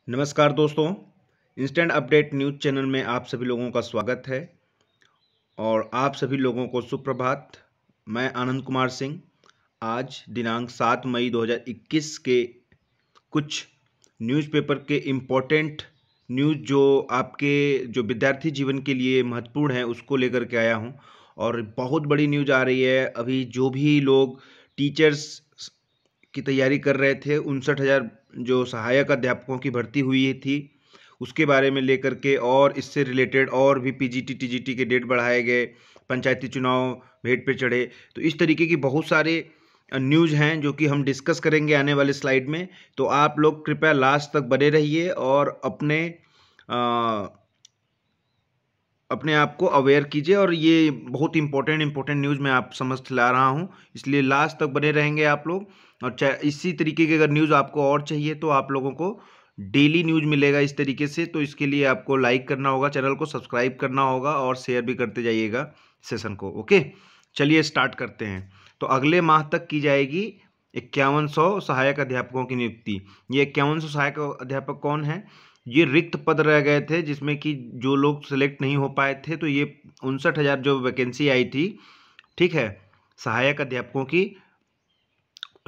नमस्कार दोस्तों, instant update news channel में आप सभी लोगों का स्वागत है और आप सभी लोगों को सुप्रभात। मैं आनंद कुमार सिंह आज दिनांक 7 मई 2021 के कुछ न्यूज़पेपर के इम्पोर्टेंट न्यूज़ जो आपके जो विद्यार्थी जीवन के लिए महत्वपूर्ण है उसको लेकर के आया हूं। और बहुत बड़ी न्यूज़ आ रही है। अभी जो भी लोग टीचर्स की तैयारी कर रहे थे, 59,000 जो सहायक अध्यापकों की भर्ती हुई थी उसके बारे में लेकर के, और इससे रिलेटेड और भी पीजीटी टीजीटी के डेट बढ़ाए गए, पंचायती चुनाव भेंट पे चढ़े। तो इस तरीके की बहुत सारे न्यूज़ हैं जो कि हम डिस्कस करेंगे आने वाले स्लाइड में। तो आप लोग कृपया लास्ट तक बने रहिए और अपने आप को अवेयर कीजिए। और ये बहुत इंपॉर्टेंट न्यूज़ मैं आप समझ ला रहा हूँ, इसलिए लास्ट तक बने रहेंगे आप लोग। और इसी तरीके की अगर न्यूज़ आपको और चाहिए तो आप लोगों को डेली न्यूज़ मिलेगा इस तरीके से। तो इसके लिए आपको लाइक करना होगा, चैनल को सब्सक्राइब करना होगा और शेयर भी करते जाइएगा सेशन को। ओके, चलिए स्टार्ट करते हैं। तो अगले माह तक की जाएगी 5100 सहायक अध्यापकों की नियुक्ति। ये 5100 सहायक अध्यापक कौन है? ये रिक्त पद रह गए थे जिसमें कि जो लोग सेलेक्ट नहीं हो पाए थे, तो ये 59,000 जो वैकेंसी आई थी, ठीक है, सहायक अध्यापकों की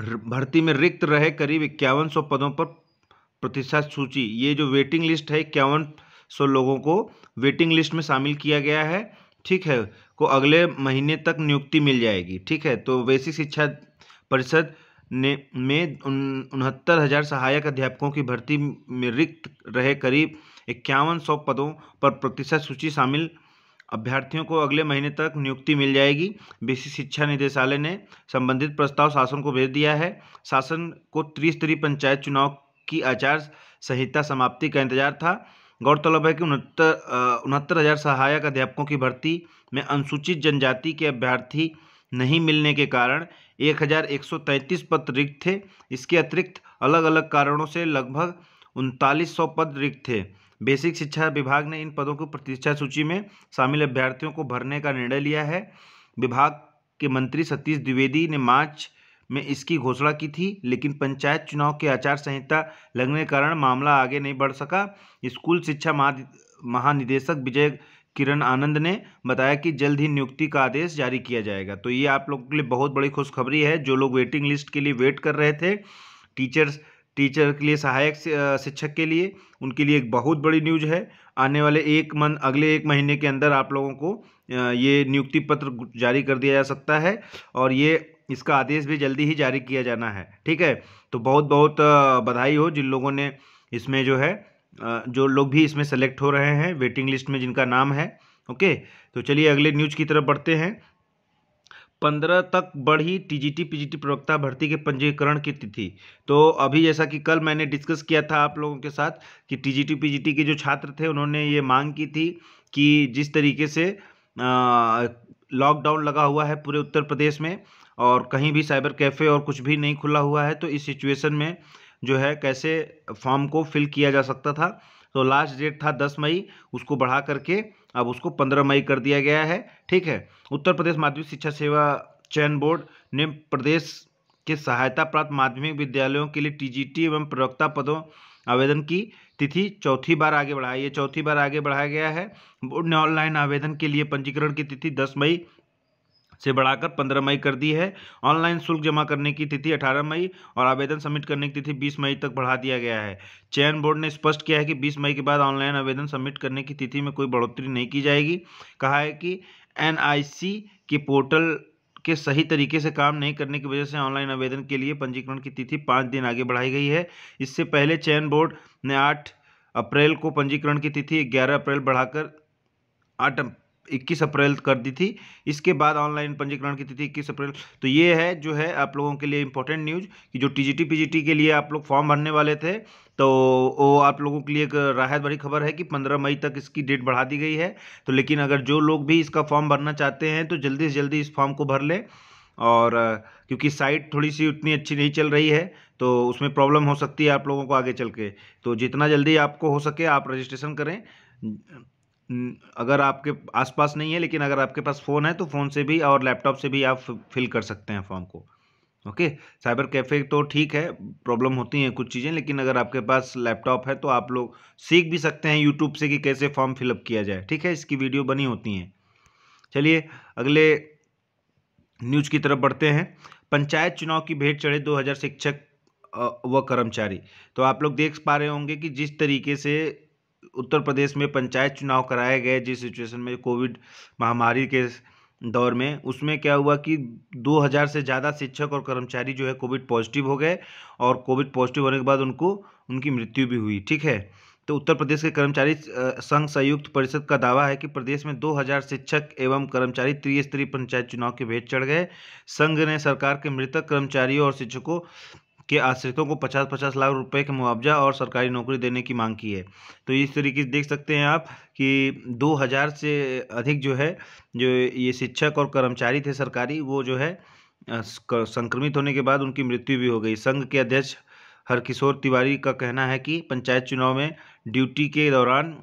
भर्ती में रिक्त रहे करीब 5100 पदों पर प्रतिशत सूची। ये जो वेटिंग लिस्ट है, 5100 लोगों को वेटिंग लिस्ट में शामिल किया गया है, ठीक है, को अगले महीने तक नियुक्ति मिल जाएगी। ठीक है, तो बेसिक शिक्षा परिषद ने में 69,000 सहायक अध्यापकों की भर्ती में रिक्त रहे करीब 5100 पदों पर प्रतिशत सूची शामिल अभ्यर्थियों को अगले महीने तक नियुक्ति मिल जाएगी। बेसिक शिक्षा निदेशालय ने संबंधित प्रस्ताव शासन को भेज दिया है। शासन को त्रिस्तरीय पंचायत चुनाव की आचार संहिता समाप्ति का इंतजार था। गौरतलब है कि 69,000 सहायक अध्यापकों की भर्ती में अनुसूचित जनजाति के अभ्यर्थी नहीं मिलने के कारण 1,133 पद रिक्त थे। इसके अतिरिक्त अलग अलग कारणों से लगभग 3900 पद रिक्त थे। बेसिक शिक्षा विभाग ने इन पदों को प्रतिशत सूची में शामिल अभ्यर्थियों को भरने का निर्णय लिया है। विभाग के मंत्री सतीश द्विवेदी ने मार्च में इसकी घोषणा की थी, लेकिन पंचायत चुनाव की आचार संहिता लगने के कारण मामला आगे नहीं बढ़ सका। स्कूल शिक्षा महानिदेशक विजय किरण आनंद ने बताया कि जल्द ही नियुक्ति का आदेश जारी किया जाएगा। तो ये आप लोगों के लिए बहुत बड़ी खुशखबरी है। जो लोग वेटिंग लिस्ट के लिए वेट कर रहे थे, टीचर के लिए, सहायक शिक्षक के लिए, उनके लिए एक बहुत बड़ी न्यूज़ है। आने वाले अगले एक महीने के अंदर आप लोगों को ये नियुक्ति पत्र जारी कर दिया जा सकता है और इसका आदेश भी जल्दी ही जारी किया जाना है। ठीक है, तो बहुत बहुत बधाई हो जिन लोगों ने इसमें जो लोग भी इसमें सेलेक्ट हो रहे हैं वेटिंग लिस्ट में जिनका नाम है। ओके, तो चलिए अगले न्यूज़ की तरफ बढ़ते हैं। 15 तक बढ़ी टीजीटी पीजीटी प्रवक्ता भर्ती के पंजीकरण की तिथि। तो अभी जैसा कि कल मैंने डिस्कस किया था आप लोगों के साथ कि टीजीटी पीजीटी के जो छात्र थे उन्होंने ये मांग की थी कि जिस तरीके से लॉकडाउन लगा हुआ है पूरे उत्तर प्रदेश में और कहीं भी साइबर कैफ़े और कुछ भी नहीं खुला हुआ है, तो इस सिचुएशन में जो है कैसे फॉर्म को फिल किया जा सकता था। तो लास्ट डेट था 10 मई, उसको बढ़ा करके अब उसको 15 मई कर दिया गया है। ठीक है, उत्तर प्रदेश माध्यमिक शिक्षा सेवा चयन बोर्ड ने प्रदेश के सहायता प्राप्त माध्यमिक विद्यालयों के लिए टीजीटी एवं प्रवक्ता पदों आवेदन की तिथि चौथी बार आगे बढ़ाई है। चौथी बार आगे बढ़ाया गया है। बोर्ड ने ऑनलाइन आवेदन के लिए पंजीकरण की तिथि 10 मई से बढ़ाकर 15 मई कर दी है। ऑनलाइन शुल्क जमा करने की तिथि 18 मई और आवेदन सबमिट करने की तिथि 20 मई तक बढ़ा दिया गया है। चयन बोर्ड ने स्पष्ट किया है कि 20 मई के बाद ऑनलाइन आवेदन सबमिट करने की तिथि में कोई बढ़ोतरी नहीं की जाएगी। कहा है कि एनआईसी के पोर्टल के सही तरीके से काम नहीं करने की वजह से ऑनलाइन आवेदन के लिए पंजीकरण की तिथि 5 दिन आगे बढ़ाई गई है। इससे पहले चयन बोर्ड ने 8 अप्रैल को पंजीकरण की तिथि 11 अप्रैल बढ़ाकर 21 अप्रैल कर दी थी। इसके बाद ऑनलाइन पंजीकरण की तिथि 21 अप्रैल। तो ये है जो है आप लोगों के लिए इंपॉर्टेंट न्यूज़ कि जो टीजीटी पीजीटी के लिए आप लोग फॉर्म भरने वाले थे, तो वो आप लोगों के लिए एक राहत भरी खबर है कि 15 मई तक इसकी डेट बढ़ा दी गई है। तो लेकिन अगर जो लोग भी इसका फॉर्म भरना चाहते हैं तो जल्दी से जल्दी इस फॉर्म को भर लें। और क्योंकि साइट थोड़ी सी उतनी अच्छी नहीं चल रही है तो उसमें प्रॉब्लम हो सकती है आप लोगों को आगे चल के। तो जितना जल्दी आपको हो सके आप रजिस्ट्रेशन करें। अगर आपके आसपास नहीं है, लेकिन अगर आपके पास फ़ोन है तो फ़ोन से भी और लैपटॉप से भी आप फिल कर सकते हैं फॉर्म को। ओके। साइबर कैफ़े तो ठीक है, प्रॉब्लम होती हैं कुछ चीज़ें, लेकिन अगर आपके पास लैपटॉप है तो आप लोग सीख भी सकते हैं यूट्यूब से कि कैसे फॉर्म फिलअप किया जाए, ठीक है, इसकी वीडियो बनी होती हैं। चलिए अगले न्यूज़ की तरफ बढ़ते हैं। पंचायत चुनाव की भेंट चढ़े 2000 शिक्षक व कर्मचारी। तो आप लोग देख पा रहे होंगे कि जिस तरीके से उत्तर प्रदेश में पंचायत चुनाव कराए गए, जिस सिचुएशन में कोविड महामारी के दौर में, उसमें क्या हुआ कि 2000 से ज़्यादा शिक्षक और कर्मचारी जो है कोविड पॉजिटिव हो गए, और कोविड पॉजिटिव होने के बाद उनकी मृत्यु भी हुई, ठीक है। तो उत्तर प्रदेश के कर्मचारी संघ संयुक्त परिषद का दावा है कि प्रदेश में 2000 शिक्षक एवं कर्मचारी त्रिस्तरीय पंचायत चुनाव के भेंट चढ़ गए। संघ ने सरकार के मृतक कर्मचारियों और शिक्षकों के आश्रितों को 50-50 लाख रुपए का मुआवजा और सरकारी नौकरी देने की मांग की है। तो इस तरीके से देख सकते हैं आप कि 2000 से अधिक जो है, जो ये शिक्षक और कर्मचारी थे सरकारी, वो जो है संक्रमित होने के बाद उनकी मृत्यु भी हो गई। संघ के अध्यक्ष हरकिशोर तिवारी का कहना है कि पंचायत चुनाव में ड्यूटी के दौरान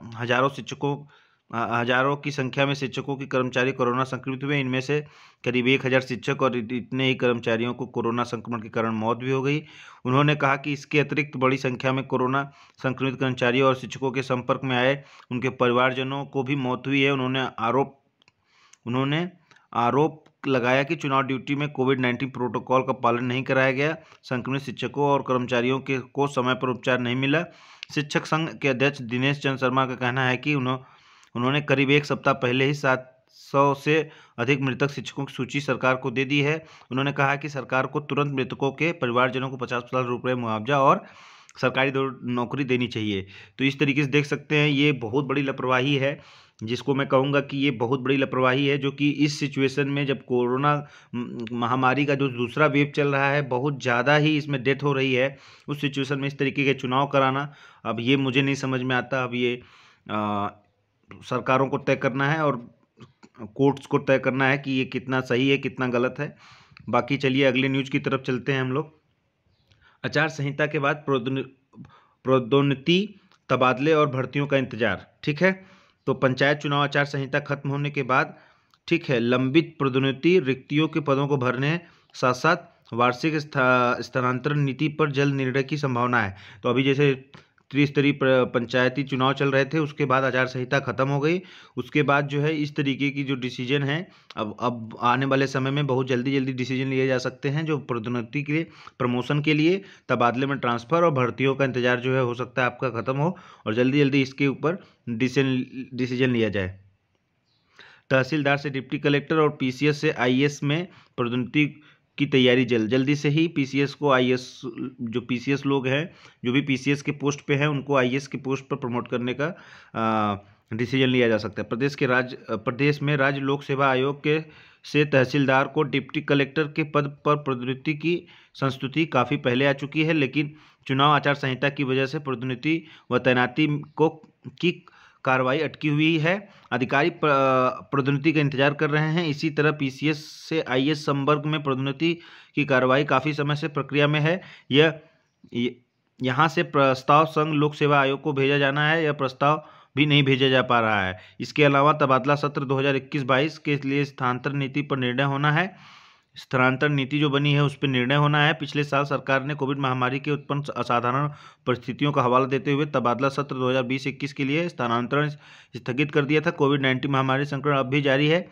हजारों की संख्या में शिक्षकों की कर्मचारी कोरोना संक्रमित हुए। इनमें से करीब 1000 शिक्षक और इतने ही कर्मचारियों को कोरोना संक्रमण के कारण मौत भी हो गई। उन्होंने कहा कि इसके अतिरिक्त बड़ी संख्या में कोरोना संक्रमित कर्मचारियों और शिक्षकों के संपर्क में आए उनके परिवारजनों को भी मौत हुई है। उन्होंने आरोप लगाया कि चुनाव ड्यूटी में कोविड-19 प्रोटोकॉल का पालन नहीं कराया गया। संक्रमित शिक्षकों और कर्मचारियों को समय पर उपचार नहीं मिला। शिक्षक संघ के अध्यक्ष दिनेश चंद्र शर्मा का कहना है कि उन्होंने करीब एक सप्ताह पहले ही 700 से अधिक मृतक शिक्षकों की सूची सरकार को दे दी है। उन्होंने कहा कि सरकार को तुरंत मृतकों के परिवारजनों को 50 लाख रुपये मुआवजा और सरकारी नौकरी देनी चाहिए। तो इस तरीके से देख सकते हैं, ये बहुत बड़ी लापरवाही है, जिसको मैं कहूँगा कि ये बहुत बड़ी लापरवाही है, जो कि इस सिचुएशन में जब कोरोना महामारी का जो दूसरा वेव चल रहा है, बहुत ज़्यादा ही इसमें डेथ हो रही है, उस सिचुएशन में इस तरीके के चुनाव कराना, अब ये मुझे नहीं समझ में आता। अब ये सरकारों को तय करना है और कोर्ट्स को तय करना है कि ये कितना सही है, कितना गलत है। बाकी चलिए अगले न्यूज़ की तरफ चलते हैं हम लोग। आचार संहिता के बाद पदोन्नति, तबादले और भर्तियों का इंतजार, ठीक है। तो पंचायत चुनाव आचार संहिता खत्म होने के बाद, ठीक है, लंबित पदोन्नति, रिक्तियों के पदों को भरने, साथ साथ वार्षिक स्थानांतरण नीति पर जल्द निर्णय की संभावना है। तो अभी जैसे त्रिस्तरीय पंचायती चुनाव चल रहे थे, उसके बाद आचार संहिता खत्म हो गई। उसके बाद जो है इस तरीके की जो डिसीजन है, अब आने वाले समय में बहुत जल्दी डिसीजन लिए जा सकते हैं, जो पदोन्नति के लिए, प्रमोशन के लिए, तबादले में ट्रांसफ़र और भर्तियों का इंतजार जो है हो सकता है आपका खत्म हो और जल्दी इसके ऊपर डिसीजन लिया जाए। तहसीलदार से डिप्टी कलेक्टर और पीसीएस से आईएएस में पदोन्नति की तैयारी जल्दी से ही पीसीएस को आईएएस, जो पीसीएस लोग हैं, जो भी पीसीएस के पोस्ट पे हैं, उनको आईएएस के पोस्ट पर प्रमोट करने का डिसीजन लिया जा सकता है। प्रदेश में राज्य लोक सेवा आयोग से तहसीलदार को डिप्टी कलेक्टर के पद पर पदोन्नति की संस्तुति काफ़ी पहले आ चुकी है, लेकिन चुनाव आचार संहिता की वजह से पदोन्नति व तैनाती की कार्रवाई अटकी हुई है। अधिकारी पदोन्नति का इंतजार कर रहे हैं। इसी तरह पीसीएस से आईएएस संवर्ग में पदोन्नति की कार्रवाई काफ़ी समय से प्रक्रिया में है। यहाँ से प्रस्ताव संघ लोक सेवा आयोग को भेजा जाना है, यह प्रस्ताव भी नहीं भेजा जा पा रहा है। इसके अलावा तबादला सत्र 2021-22 के लिए स्थानांतरण नीति पर निर्णय होना है। स्थानांतरण नीति जो बनी है उस पर निर्णय होना है। पिछले साल सरकार ने कोविड महामारी के उत्पन्न असाधारण परिस्थितियों का हवाला देते हुए तबादला सत्र 2020-21 के लिए स्थानांतरण स्थगित कर दिया था। कोविड-19 महामारी संक्रमण अब भी जारी है।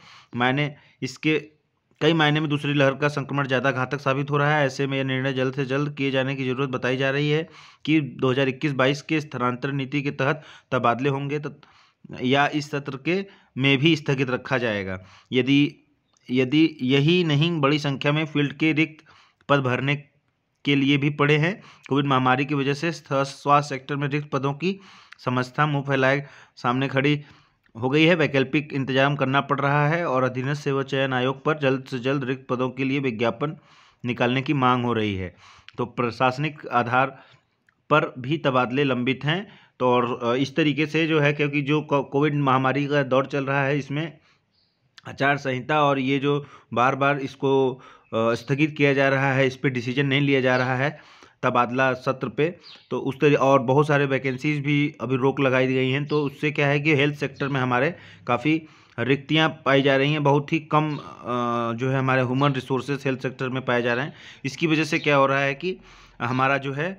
कई मायने में दूसरी लहर का संक्रमण ज़्यादा घातक साबित हो रहा है। ऐसे में यह निर्णय जल्द से जल्द किए जाने की जरूरत बताई जा रही है कि 2021-22 के स्थानांतरण नीति के तहत तबादले होंगे या इस सत्र के में भी स्थगित रखा जाएगा। यदि यही नहीं, बड़ी संख्या में फील्ड के रिक्त पद भरने के लिए भी पड़े हैं। कोविड महामारी की वजह से स्वास्थ्य सेक्टर में रिक्त पदों की समस्या मुंह फैलाए सामने खड़ी हो गई है। वैकल्पिक इंतजाम करना पड़ रहा है और अधीनस्थ सेवा चयन आयोग पर जल्द से जल्द रिक्त पदों के लिए विज्ञापन निकालने की मांग हो रही है। तो प्रशासनिक आधार पर भी तबादले लंबित हैं। तो और इस तरीके से जो है, क्योंकि जो कोविड महामारी का दौर चल रहा है, इसमें आचार संहिता और ये जो बार बार इसको स्थगित किया जा रहा है, इस पर डिसीजन नहीं लिया जा रहा है तबादला सत्र पे, तो उस तरह और बहुत सारे वैकेंसीज भी अभी रोक लगाई गई हैं। तो उससे क्या है कि हेल्थ सेक्टर में हमारे काफ़ी रिक्तियां पाई जा रही हैं, बहुत ही कम जो है हमारे ह्यूमन रिसोर्सेज हेल्थ सेक्टर में पाए जा रहे हैं। इसकी वजह से क्या हो रहा है कि हमारा जो है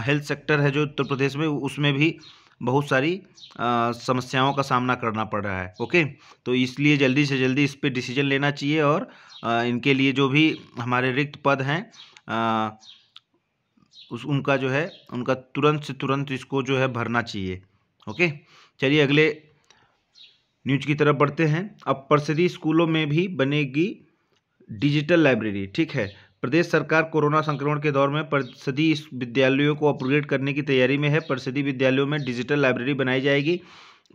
हेल्थ सेक्टर है जो उत्तर प्रदेश में, उसमें भी बहुत सारी समस्याओं का सामना करना पड़ रहा है। ओके, तो इसलिए जल्दी से जल्दी इस पे डिसीजन लेना चाहिए और इनके लिए जो भी हमारे रिक्त पद हैं उनका जो है उनका तुरंत से तुरंत इसको जो है भरना चाहिए। ओके, चलिए अगले न्यूज की तरफ बढ़ते हैं। अब परिषदीय स्कूलों में भी बनेगी डिजिटल लाइब्रेरी। ठीक है, प्रदेश सरकार कोरोना संक्रमण के दौर में परिषदीय विद्यालयों को अपग्रेड करने की तैयारी में है। परिषदीय विद्यालयों में डिजिटल लाइब्रेरी बनाई जाएगी।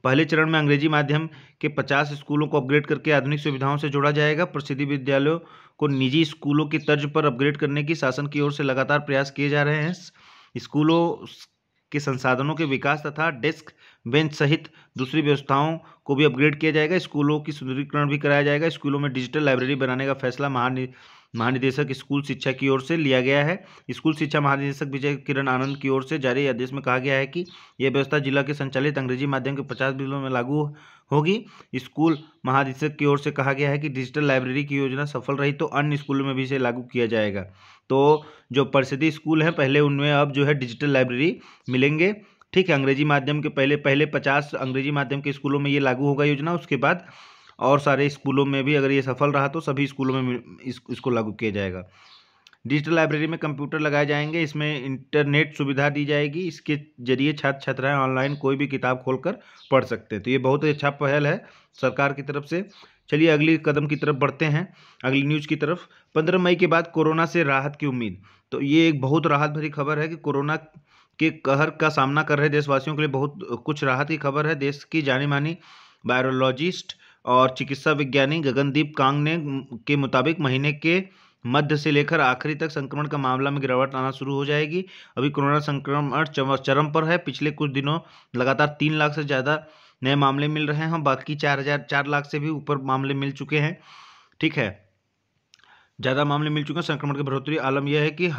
पहले चरण में अंग्रेजी माध्यम के 50 स्कूलों को अपग्रेड करके आधुनिक सुविधाओं से जोड़ा जाएगा। परिषदीय विद्यालयों को निजी स्कूलों की तर्ज पर अपग्रेड करने की शासन की ओर से लगातार प्रयास किए जा रहे हैं। स्कूलों के संसाधनों के विकास तथा डेस्क बेंच सहित दूसरी व्यवस्थाओं को भी अपग्रेड किया जाएगा। स्कूलों की सुदृढ़ीकरण भी कराया जाएगा। स्कूलों में डिजिटल लाइब्रेरी बनाने का फैसला महानिदेशक स्कूल शिक्षा की ओर से लिया गया है। स्कूल शिक्षा महानिदेशक विजय किरण आनंद की ओर से जारी आदेश में कहा गया है कि यह व्यवस्था जिला के संचालित अंग्रेजी माध्यम के 50 जिलों में लागू होगी। स्कूल महानिदेशक की ओर से कहा गया है कि डिजिटल लाइब्रेरी की योजना सफल रही तो अन्य स्कूलों में भी इसे लागू किया जाएगा। तो जो परिषदीय स्कूल हैं पहले, उनमें अब जो है डिजिटल लाइब्रेरी मिलेंगे। ठीक है, अंग्रेजी माध्यम के पहले 50 अंग्रेजी माध्यम के स्कूलों में ये लागू होगा योजना। उसके बाद और सारे स्कूलों में भी अगर ये सफल रहा तो सभी स्कूलों में इसको लागू किया जाएगा। डिजिटल लाइब्रेरी में कंप्यूटर लगाए जाएंगे, इसमें इंटरनेट सुविधा दी जाएगी। इसके जरिए छात्र छात्राएं ऑनलाइन कोई भी किताब खोलकर पढ़ सकते हैं। तो ये बहुत ही अच्छा पहल है सरकार की तरफ से। चलिए अगली कदम की तरफ बढ़ते हैं, अगली न्यूज़ की तरफ। 15 मई के बाद कोरोना से राहत की उम्मीद। तो ये एक बहुत राहत भरी खबर है कि कोरोना के कहर का सामना कर रहे देशवासियों के लिए बहुत कुछ राहत की खबर है। देश की जानी मानी वायरोलॉजिस्ट और चिकित्सा विज्ञानी गगनदीप कांग ने के मुताबिक महीने के मध्य से लेकर आखिरी तक संक्रमण का मामला में गिरावट आना शुरू हो जाएगी। अभी कोरोना संक्रमण चरम पर है। पिछले कुछ दिनों लगातार 3 लाख से ज़्यादा नए मामले मिल रहे हैं। बाकी 4 लाख से भी ऊपर मामले मिल चुके हैं। ठीक है, ज़्यादा मामले मिल चुके हैं। संक्रमण के बढ़ोतरी आलम यह है कि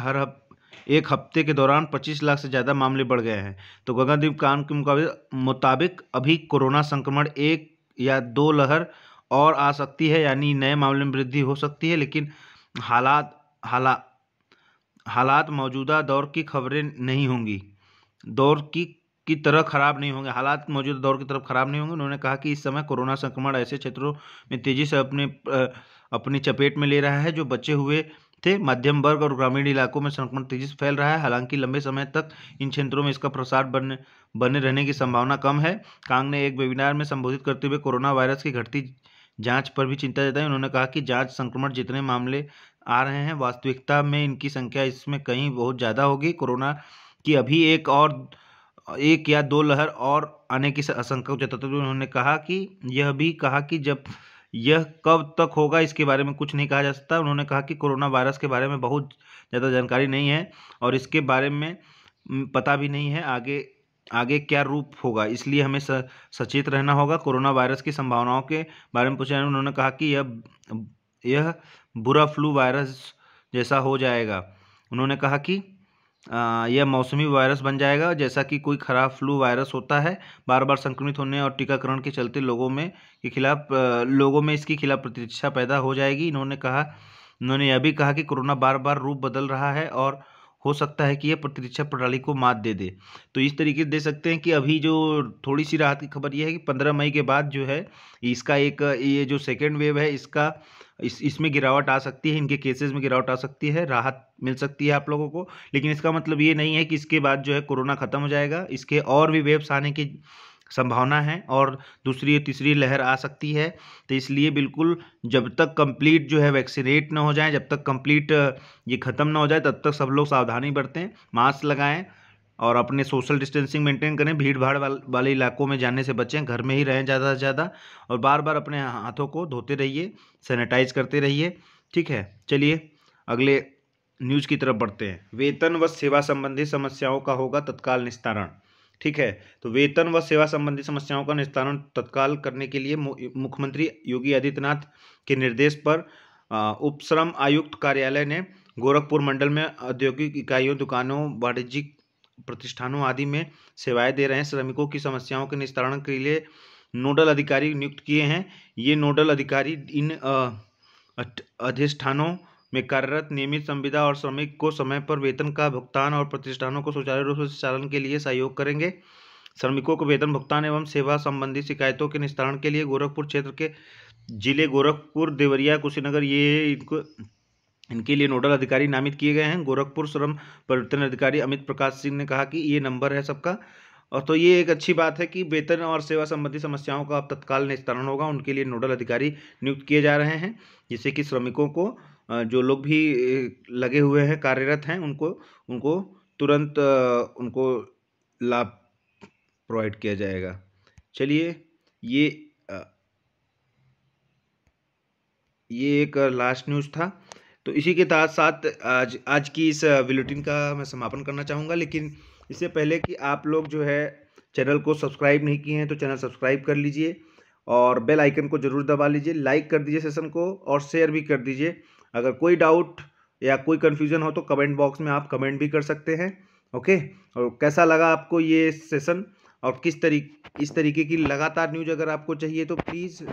एक हफ्ते के दौरान 25 लाख से ज़्यादा मामले बढ़ गए हैं। तो गगनदीप कांग के मुताबिक अभी कोरोना संक्रमण 1 या 2 लहर और आ सकती है, यानी नए मामले में वृद्धि हो सकती है। लेकिन हालात मौजूदा दौर की खबरें नहीं होंगी, दौर की तरह खराब नहीं होंगे। हालात मौजूदा दौर की तरफ खराब नहीं होंगे। उन्होंने कहा कि इस समय कोरोना संक्रमण ऐसे क्षेत्रों में तेजी से अपनी चपेट में ले रहा है जो बचे हुए थे। मध्यम वर्ग और ग्रामीण इलाकों में संक्रमण तेजी से फैल रहा है। हालांकि लंबे समय तक इन क्षेत्रों में इसका प्रसार बने रहने की संभावना कम है। कांग ने एक वेबिनार में संबोधित करते हुए कोरोना वायरस की घटती जांच पर भी चिंता जताई। उन्होंने कहा कि जांच संक्रमण जितने मामले आ रहे हैं, वास्तविकता में इनकी संख्या इसमें कहीं बहुत ज़्यादा होगी। कोरोना की अभी 1 या 2 लहर और आने की आशंका जताते हुए उन्होंने कहा कि यह भी कहा कि जब यह कब तक होगा इसके बारे में कुछ नहीं कहा जा सकता। उन्होंने कहा कि कोरोना वायरस के बारे में बहुत ज़्यादा जानकारी नहीं है और इसके बारे में पता भी नहीं है आगे क्या रूप होगा, इसलिए हमें सचेत रहना होगा। कोरोना वायरस की संभावनाओं के बारे में पूछा, उन्होंने कहा कि यह बुरा फ्लू वायरस जैसा हो जाएगा। उन्होंने कहा कि यह मौसमी वायरस बन जाएगा जैसा कि कोई खराब फ्लू वायरस होता है। बार बार संक्रमित होने और टीकाकरण के चलते लोगों में इसके खिलाफ प्रतिरक्षा पैदा हो जाएगी। उन्होंने यह भी कहा कि कोरोना बार बार रूप बदल रहा है और हो सकता है कि यह प्रतिरक्षा प्रणाली को मात दे दे। तो इस तरीके से दे सकते हैं कि अभी जो थोड़ी सी राहत की खबर यह है कि 15 मई के बाद जो है इसका ये जो सेकेंड वेव है इसमें गिरावट आ सकती है, इनके केसेस में गिरावट आ सकती है, राहत मिल सकती है आप लोगों को। लेकिन इसका मतलब ये नहीं है कि इसके बाद जो है कोरोना खत्म हो जाएगा। इसके और भी वेव्स आने की संभावना है और दूसरी तीसरी लहर आ सकती है। तो इसलिए बिल्कुल जब तक कंप्लीट जो है वैक्सीनेट ना हो जाए, जब तक कंप्लीट ये ख़त्म ना हो जाए, तब तक सब लोग सावधानी बरतें, मास्क लगाएं और अपने सोशल डिस्टेंसिंग मेंटेन करें। भीड़ भाड़ वाले इलाकों में जाने से बचें, घर में ही रहें ज़्यादा से ज़्यादा और बार बार अपने हाथों को धोते रहिए, सैनिटाइज करते रहिए। ठीक है, चलिए अगले न्यूज़ की तरफ बढ़ते हैं। वेतन व सेवा संबंधी समस्याओं का होगा तत्काल निस्तारण। ठीक है, तो वेतन व सेवा संबंधी समस्याओं का निस्तारण तत्काल करने के लिए मुख्यमंत्री योगी आदित्यनाथ के निर्देश पर उप श्रम आयुक्त कार्यालय ने गोरखपुर मंडल में औद्योगिक इकाइयों, दुकानों, वाणिज्यिक प्रतिष्ठानों आदि में सेवाएं दे रहे हैं श्रमिकों की समस्याओं के निस्तारण के लिए नोडल अधिकारी नियुक्त किए हैं। ये नोडल अधिकारी इन अधिष्ठानों में कार्यरत नियमित संविदा और श्रमिक को समय पर वेतन का भुगतान और प्रतिष्ठानों को सुचारू रूप से संचालन के लिए सहयोग करेंगे। श्रमिकों को वेतन भुगतान एवं सेवा संबंधी शिकायतों के निस्तारण के लिए गोरखपुर क्षेत्र के जिले गोरखपुर, देवरिया, कुशीनगर इनके लिए नोडल अधिकारी नामित किए गए हैं। गोरखपुर श्रम परिवर्तन अधिकारी अमित प्रकाश सिंह ने कहा कि ये नंबर है सबका, और तो ये एक अच्छी बात है कि वेतन और सेवा संबंधी समस्याओं का अब तत्काल निस्तारण होगा। उनके लिए नोडल अधिकारी नियुक्त किए जा रहे हैं, जिससे कि श्रमिकों को जो लोग भी लगे हुए हैं, कार्यरत हैं, उनको तुरंत उनको लाभ प्रोवाइड किया जाएगा। चलिए, ये एक लास्ट न्यूज़ था। तो इसी के साथ आज की इस बुलेटिन का मैं समापन करना चाहूँगा, लेकिन इससे पहले कि आप लोग जो है चैनल को सब्सक्राइब नहीं किए हैं तो चैनल सब्सक्राइब कर लीजिए और बेल आइकन को ज़रूर दबा लीजिए, लाइक कर दीजिए सेशन को और शेयर भी कर दीजिए। अगर कोई डाउट या कोई कन्फ्यूज़न हो तो कमेंट बॉक्स में आप कमेंट भी कर सकते हैं। ओके, और कैसा लगा आपको ये सेशन, और इस तरीके की लगातार न्यूज़ अगर आपको चाहिए तो प्लीज़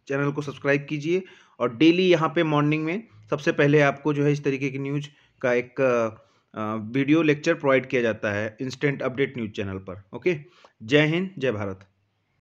चैनल को सब्सक्राइब कीजिए। और डेली यहाँ पे मॉर्निंग में सबसे पहले आपको जो है इस तरीके की न्यूज़ का एक वीडियो लेक्चर प्रोवाइड किया जाता है इंस्टेंट अपडेट न्यूज़ चैनल पर। ओके, जय हिंद, जय भारत।